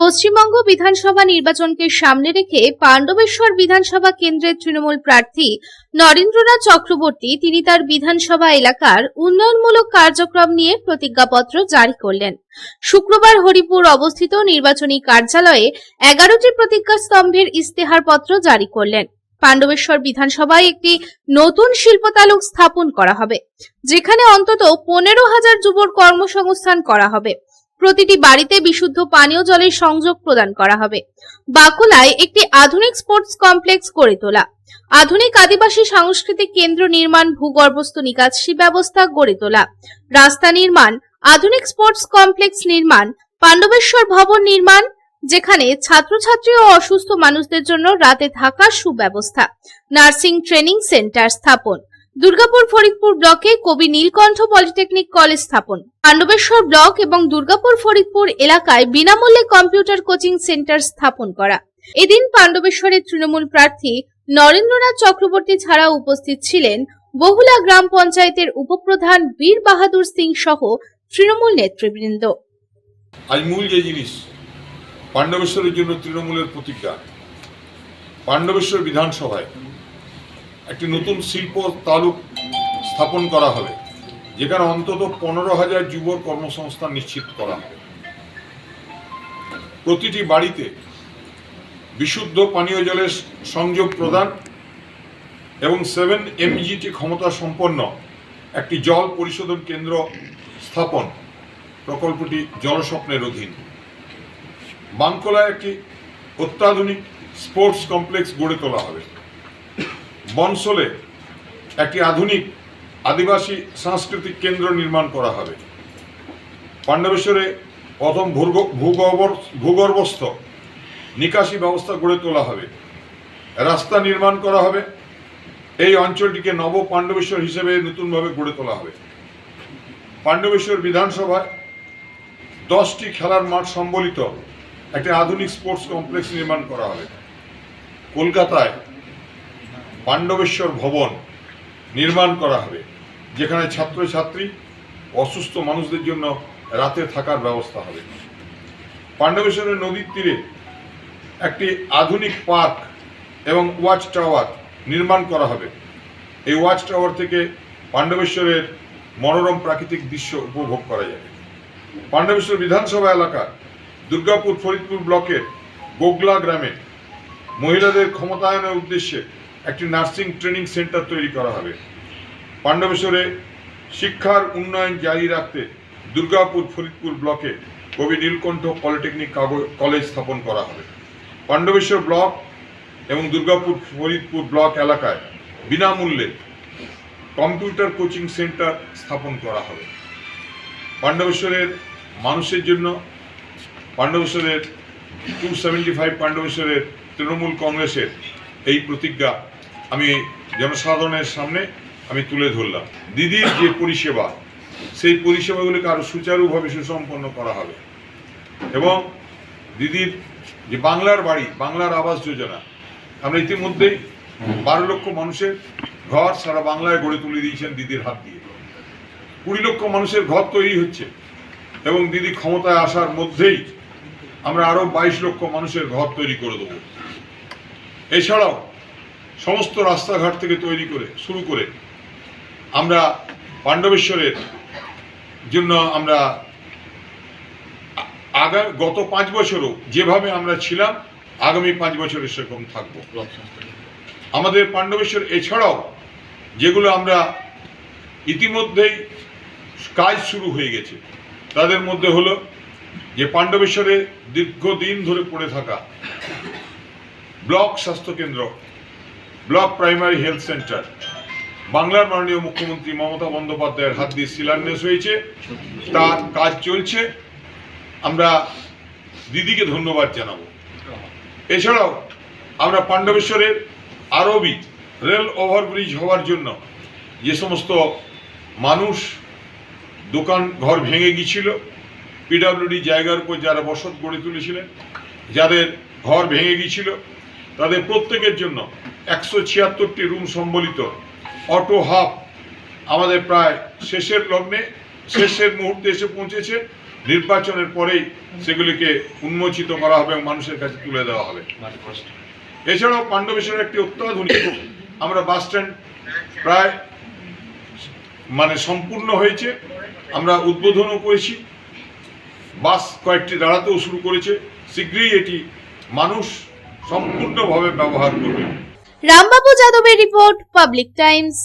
পশ্চিমবঙ্গ বিধানসভা নির্বাচনকে সামনে রেখে পাণ্ডবেশ্বর বিধানসভা কেন্দ্রের তৃণমূল প্রার্থী নরেন্দ্রনাথ চক্রবর্তী তিনি তার বিধানসভা এলাকার উন্নয়নমূলক কার্যক্রম নিয়ে প্রতিজ্ঞাপত্র জারি করলেন। শুক্রবার হরিপুর অবস্থিত নির্বাচনী কার্যালয়ে 11টি প্রতিজ্ঞা স্তম্ভের ইস্তেহারপত্র জারি করলেন। পাণ্ডবেশ্বর বিধানসভায় একটি নতুন শিল্পতালুক স্থাপন করা হবে, যেখানে অন্তত 15,000 যুবর কর্মসংস্থান করা হবে। প্রতিটি বাড়িতে বিশুদ্ধ পানীয় জলের সংযোগ প্রদান করা হবে। বাকুলায় একটি আধুনিক স্পোর্টস কমপ্লেক্স গড়ে তোলা, আধুনিক আদিবাসী সাংস্কৃতিক কেন্দ্র নির্মাণ, ভূগর্ভস্থ নিকাশি ব্যবস্থা গড়ে তোলা, রাস্তা নির্মাণ, আধুনিক স্পোর্টস কমপ্লেক্স নির্মাণ, পাণ্ডবেশ্বর ভবন নির্মাণ, যেখানে ছাত্রছাত্রী ও অসুস্থ মানুষদের জন্য রাতে থাকার সুব্যবস্থা, নার্সিং ট্রেনিং সেন্টার স্থাপন, দুর্গাপুর ফরিদপুর ব্লকে কবি নীলকণ্ঠ পলিটেকনিক কলেজ স্থাপন, পাণ্ডবেশ্বর ব্লক এবং দুর্গাপুর ফরিদপুর এলাকায় বিনামূল্যে কম্পিউটার কোচিং সেন্টার স্থাপন করা। এদিন পাণ্ডবেশ্বরের তৃণমূল প্রার্থী নরেন্দ্রনাথ চক্রবর্তী ছাড়া উপস্থিত ছিলেন বহুলা গ্রাম পঞ্চায়েতের উপপ্রধান বীর বাহাদুর সিং সহ তৃণমূল নেতৃবৃন্দ। আজ মূল যে জিনিস পাণ্ডবেশ্বরের জন্য তৃণমূলের প্রতিজ্ঞা, পাণ্ডবেশ্বর বিধানসভায় একটি নতুন শিল্প তালুক স্থাপন করা হবে, যেখানে অন্তত 15,000 যুবর কর্মসংস্থান নিশ্চিত করা হবে। প্রতিটি বাড়িতে বিশুদ্ধ পানীয় জলের সংযোগ প্রদান এবং 7 MGT ক্ষমতা সম্পন্ন একটি জল পরিশোধন কেন্দ্র স্থাপন প্রকল্পটি জলস্বপ্নের অধীন। বাঙ্কলায় একটি অত্যাধুনিক স্পোর্টস কমপ্লেক্স গড়ে তোলা হবে। বনসলে একটি আধুনিক আদিবাসী সাংস্কৃতিক কেন্দ্র নির্মাণ করা হবে। পাণ্ডবেশ্বরে প্রথম ভূগর্ভস্থ নিকাশি ব্যবস্থা গড়ে তোলা হবে। রাস্তা নির্মাণ করা হবে। এই অঞ্চলটিকে নব পাণ্ডবেশ্বর হিসেবে নতুনভাবে গড়ে তোলা হবে। পাণ্ডবেশ্বর বিধানসভায় 10টি খেলার মাঠ সম্বলিত একটি আধুনিক স্পোর্টস কমপ্লেক্স নির্মাণ করা হবে। কলকাতায় পাণ্ডবেশ্বর ভবন নির্মাণ করা হবে, যেখানে ছাত্রছাত্রী অসুস্থ মানুষদের জন্য রাতে থাকার ব্যবস্থা হবে। পাণ্ডবেশ্বরের নদীর তীরে একটি আধুনিক পার্ক এবং ওয়াচ টাওয়ার নির্মাণ করা হবে। এই ওয়াচ টাওয়ার থেকে পাণ্ডবেশ্বরের মনোরম প্রাকৃতিক দৃশ্য উপভোগ করা যাবে। পাণ্ডবেশ্বর বিধানসভা এলাকা দুর্গাপুর ফরিদপুর ব্লকের গোগলা গ্রামে মহিলাদের ক্ষমতায়নের উদ্দেশ্যে একটি নার্সিং ট্রেনিং সেন্টার তৈরি করা হবে। পাণ্ডবেশ্বরে শিক্ষার উন্নয়ন জারি রাখতে দুর্গাপুর ফরিদপুর ব্লকে কবি নীলকণ্ঠ পলিটেকনিক কলেজ স্থাপন করা হবে। পাণ্ডবেশ্বর ব্লক এবং দুর্গাপুর ফরিদপুর ব্লক এলাকায় বিনামূল্যে কম্পিউটার কোচিং সেন্টার স্থাপন করা হবে। পাণ্ডবেশ্বরের মানুষের জন্য পাণ্ডবেশ্বরের 275 পাণ্ডবেশ্বরের তৃণমূল কংগ্রেসের এই প্রতিজ্ঞা আমি জনসাধারণের সামনে তুলে ধরলাম। দিদির যে পরিষেবা, সেই পরিষেবাগুলিকে আরও সুচারুভাবে সুসম্পন্ন করা হবে এবং দিদির যে বাংলার বাড়ি, বাংলার আবাস যোজনা, আমরা ইতিমধ্যেই 12 লক্ষ মানুষের ঘর সারা বাংলায় গড়ে তুলে দিয়েছেন দিদির হাত দিয়ে। 20 লক্ষ মানুষের ঘর তৈরি হচ্ছে এবং দিদি ক্ষমতায় আসার মধ্যেই আমরা আরও 22 লক্ষ মানুষের ঘর তৈরি করে দেব। এছাড়াও সমস্ত রাস্তাঘাট থেকে শুরু করে আমরা পাণ্ডবেশ্বরের জন্য আমরা গত 5 বছরও যেভাবে আমরা ছিলাম, আগামী 5 বছরে সেরকম থাকব। আমাদের পাণ্ডবেশ্বর এছাড়াও যেগুলো আমরা ইতিমধ্যেই কাজ শুরু হয়ে গেছে, তাদের মধ্যে হলো যে পাণ্ডবেশ্বরে দীর্ঘদিন ধরে পড়ে থাকা ব্লক স্বাস্থ্যকেন্দ্র, ব্লক প্রাইমারি হেলথ সেন্টার, বাংলার মাননীয় মুখ্যমন্ত্রী মমতা বন্দ্যোপাধ্যায়ের হাত দিয়ে শিলান্যাস হয়েছে, তার কাজ চলছে। আমরা দিদিকে ধন্যবাদ জানাবো। এছাড়াও আমরা পাণ্ডবেশ্বরের আরবি রেল ওভারব্রিজ হওয়ার জন্য যে সমস্ত মানুষ দোকান ঘর ভেঙে গিয়েছিল, পিডব্লিউডি জায়গার উপর যারা বসত গড়ে তুলেছিলেন, যাদের ঘর ভেঙে গিয়েছিল, তাদের প্রত্যেকের জন্য 176টি রুম সম্বলিত অটো হাব আমাদের প্রায় শেষের মুহূর্তে এসে পৌঁছেছে নির্বাচনের পরেই সেগুলিকে উন্মোচিত করা হবে এবং মানুষের কাছে তুলে দেওয়া হবে। এছাড়াও পাণ্ডবেশ্বরের একটি অত্যাধুনিক আমরা বাস স্ট্যান্ড প্রায় সম্পূর্ণ হয়েছে, আমরা উদ্বোধনও করেছি, বাস কয়েকটি দাঁড়াতেও শুরু করেছে। শীঘ্রই এটি মানুষ সম্পূর্ণভাবে ব্যবহার করবে। রামবাবু যাদবের রিপোর্ট, পাবলিক টাইমস।